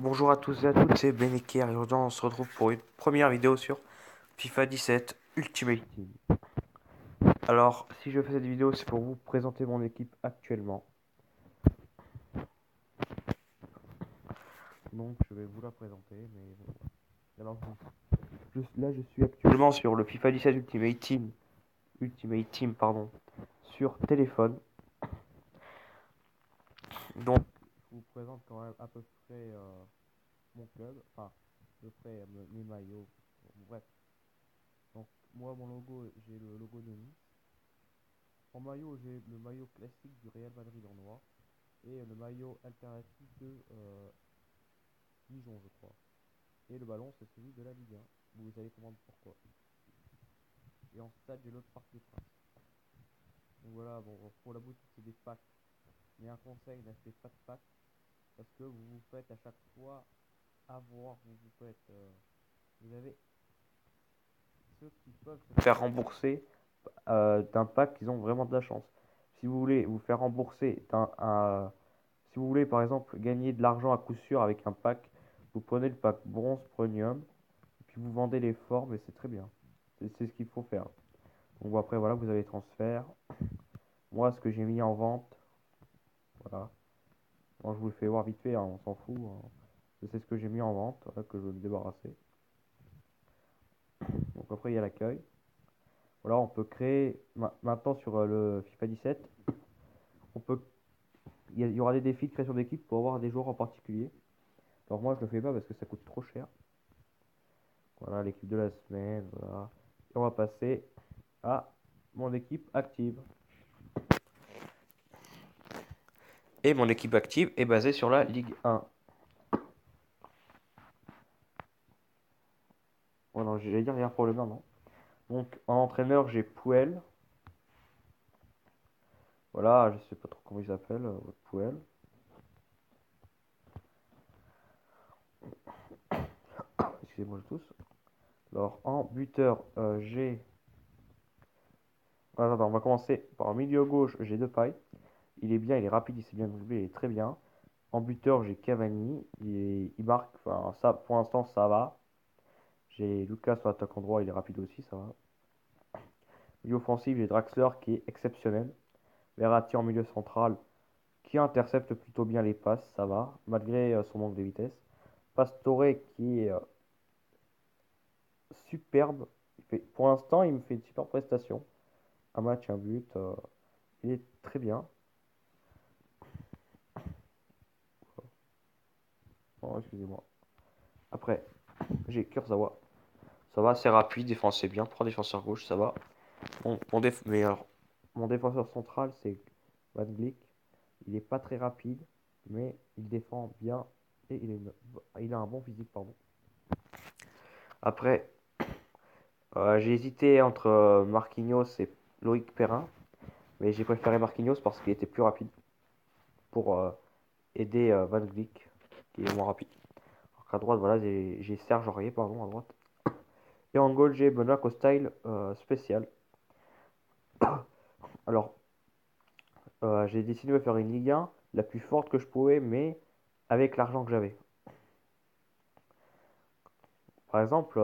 Bonjour à tous et à toutes, c'est Benekir et aujourd'hui on se retrouve pour une première vidéo sur FIFA 17 Ultimate Team. Alors, si je fais cette vidéo, c'est pour vous présenter mon équipe actuellement. Donc, je vais vous la présenter, mais bon. Alors, là, je suis actuellement sur le FIFA 17 Ultimate Team, pardon, sur téléphone. Donc, je vous présente quand même à peu près mon club, enfin, à peu près mes maillots. Bon, bref. Donc, moi, mon logo, j'ai le logo de Nice. En maillot, j'ai le maillot classique du Real Madrid en noir et le maillot alternatif de Dijon, je crois. Et le ballon, c'est celui de la Ligue 1. Vous allez comprendre pourquoi. Et en stade, j'ai l'autre Parc des Princes. Donc voilà, bon, pour la boutique, c'est des packs. Mais un conseil, n'achetez pas de packs parce que vous vous faites à chaque fois avoir, vous avez ceux qui peuvent se faire rembourser d'un pack, ils ont vraiment de la chance. Si vous voulez vous faire rembourser si vous voulez par exemple gagner de l'argent à coup sûr avec un pack, vous prenez le pack bronze premium, et puis vous vendez les formes et c'est très bien. C'est ce qu'il faut faire. Donc bon, après voilà, vous avez les transferts. Moi ce que j'ai mis en vente, voilà. Moi je vous le fais voir vite fait, hein, on s'en fout, hein. Je sais ce que j'ai mis en vente, voilà, que je veux me débarrasser. Donc après il y a l'accueil. Voilà, on peut créer maintenant sur le FIFA 17, on peut il y aura des défis de création d'équipe pour avoir des joueurs en particulier. Alors moi je le fais pas parce que ça coûte trop cher. Voilà l'équipe de la semaine, voilà. Et on va passer à mon équipe active. Et mon équipe active est basée sur la Ligue 1. Voilà, j'allais dire il y a un problème, non. Donc en entraîneur j'ai Puel. Voilà, je sais pas trop comment il s'appelle, votre Puel. Excusez-moi je tousse. Alors en buteur j'ai... Voilà, attends, on va commencer par un milieu gauche, j'ai Depay. Il est bien, il est rapide, il s'est bien doublé, il est très bien. En buteur, j'ai Cavani. Il marque, enfin, ça, pour l'instant, ça va. J'ai Lucas sur l'attaquant droit, il est rapide aussi, ça va. Milieu offensif, j'ai Draxler qui est exceptionnel. Verratti en milieu central qui intercepte plutôt bien les passes, ça va, malgré son manque de vitesse. Pastore qui est superbe. Pour l'instant, il me fait une super prestation. Un match, un but. Il est très bien. Oh, excusez-moi. Après, j'ai Kurzawa. Ça va, c'est rapide, défenseur bien. Pour un défenseur gauche, ça va. Mais alors, mon défenseur central, c'est Van Glik. Il est pas très rapide, mais il défend bien et il a un bon physique, pardon. Après, j'ai hésité entre Marquinhos et Loïc Perrin, mais j'ai préféré Marquinhos parce qu'il était plus rapide pour aider Van Glik, qui est moins rapide. Alors à droite, voilà, j'ai Serge Aurier, pardon, à droite. Et en goal, j'ai Benoît Costil spécial. Alors, j'ai décidé de me faire une Ligue 1 la plus forte que je pouvais, mais avec l'argent que j'avais. Par exemple,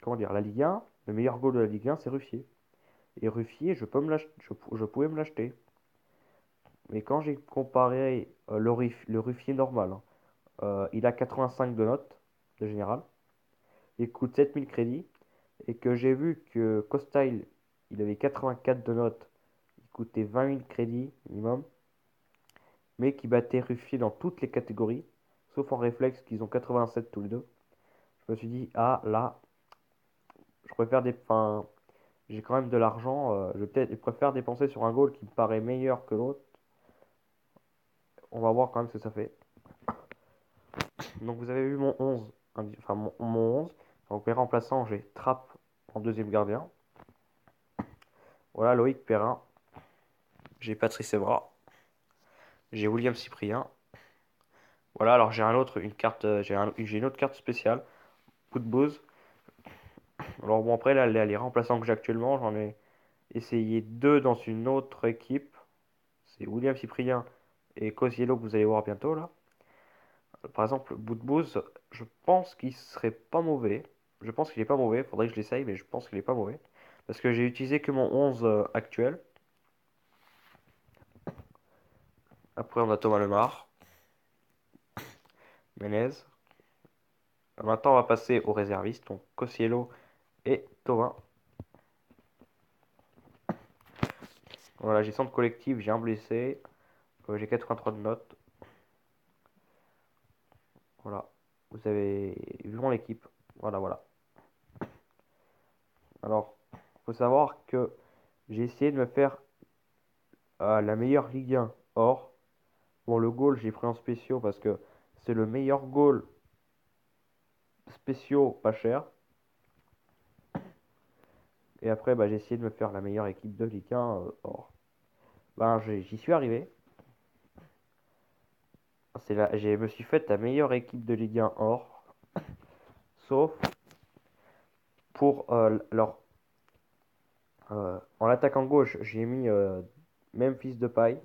comment dire, la Ligue 1, le meilleur goal de la Ligue 1, c'est Ruffier. Et Ruffier, je pouvais me l'acheter. Mais quand j'ai comparé le Ruffier normal, hein, il a 85 de notes, de général. Il coûte 7000 crédits. Et que j'ai vu que Costyle, il avait 84 de notes. Il coûtait 20 000 crédits minimum. Mais qui battait Ruffier dans toutes les catégories. Sauf en réflexe, qu'ils ont 87 tous les deux. Je me suis dit, ah là, je préfère des. Enfin, j'ai quand même de l'argent. Je préfère dépenser sur un goal qui me paraît meilleur que l'autre. On va voir quand même ce que ça fait. Donc vous avez vu mon 11. Enfin mon 11. Donc mes remplaçants, j'ai Trapp en deuxième gardien. Voilà, Loïc Perrin. J'ai Patrice Evra. J'ai William Cyprien. Voilà, alors j'ai un autre, une carte, j'ai une autre carte spéciale. Coup de buzz. Alors bon après là, les remplaçants que j'ai actuellement, j'en ai essayé deux dans une autre équipe. C'est William Cyprien et Cosiello que vous allez voir bientôt là. Par exemple, Bout de Bouz, je pense qu'il serait pas mauvais. Je pense qu'il est pas mauvais. Faudrait que je l'essaye, mais je pense qu'il est pas mauvais. Parce que j'ai utilisé que mon 11 actuel. Après, on a Thomas Lemar, Menez. Maintenant, on va passer aux réservistes. Donc, Kosciello et Thauvin. Voilà, j'ai centre collectif, j'ai un blessé. J'ai 83 de notes. Voilà. Vous avez vu mon équipe. Voilà, voilà. Alors, faut savoir que j'ai essayé de me faire la meilleure Ligue 1 or. Bon, le goal, j'ai pris en spéciaux parce que c'est le meilleur goal spéciaux pas cher. Et après, bah, j'ai essayé de me faire la meilleure équipe de Ligue 1 or. Ben, j'y suis arrivé. Je me suis fait la meilleure équipe de Ligue 1 or. Sauf pour en attaquant gauche, j'ai mis Memphis Depay.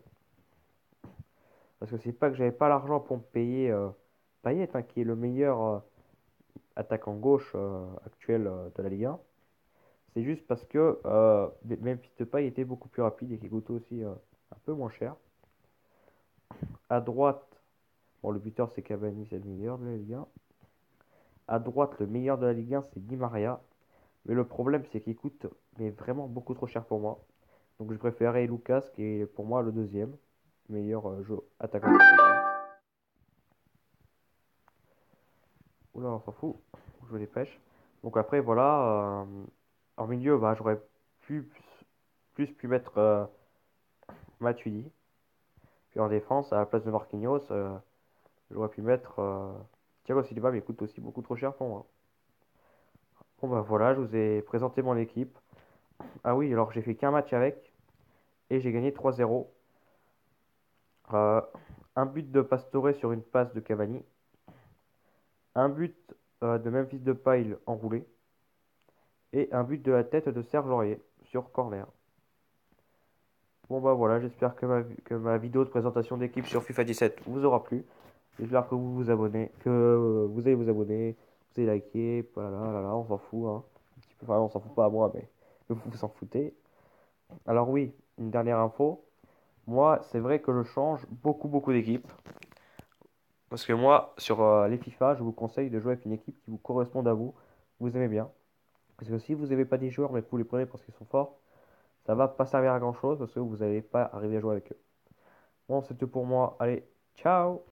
Parce que c'est pas que j'avais pas l'argent pour me payer Payet, hein, qui est le meilleur attaquant gauche actuel de la Ligue 1. C'est juste parce que Memphis Depay était beaucoup plus rapide et qui coûtait aussi un peu moins cher. À droite, bon, le buteur c'est Cavani, c'est le meilleur de la Ligue 1. À droite, le meilleur de la Ligue 1 c'est Di Maria. Mais le problème c'est qu'il coûte mais vraiment beaucoup trop cher pour moi. Donc je préférais Lucas qui est pour moi le deuxième meilleur attaquant de la Ligue 1. Oula, on s'en fout. Je me dépêche. Donc après, voilà. En milieu, bah, j'aurais pu plus pu mettre Matuidi. Puis en défense, à la place de Marquinhos, j'aurais pu mettre Thiago Silva, mais il coûte aussi beaucoup trop cher pour moi. Bon bah voilà, je vous ai présenté mon équipe. Ah oui, alors j'ai fait qu'un match avec et j'ai gagné 3-0. Euh, un but de Pastore sur une passe de Cavani. Un but de Memphis Depay enroulé. Et un but de la tête de Serge Aurier sur corner. Bon bah voilà, j'espère que ma vidéo de présentation d'équipe sur FIFA 17 vous aura plu. J'espère que vous vous abonnez, que vous allez vous abonner, vous allez liker, voilà, là, là, on s'en fout, hein. Un petit peu, enfin, on s'en fout pas à moi, mais vous vous en foutez. Alors oui, une dernière info. Moi, c'est vrai que je change beaucoup d'équipes. Parce que moi, sur les FIFA, je vous conseille de jouer avec une équipe qui vous corresponde à vous, vous aimez bien. Parce que si vous n'aimez pas des joueurs, mais que vous les prenez parce qu'ils sont forts, ça va pas servir à grand chose parce que vous n'allez pas arriver à jouer avec eux. Bon, c'est tout pour moi. Allez, ciao!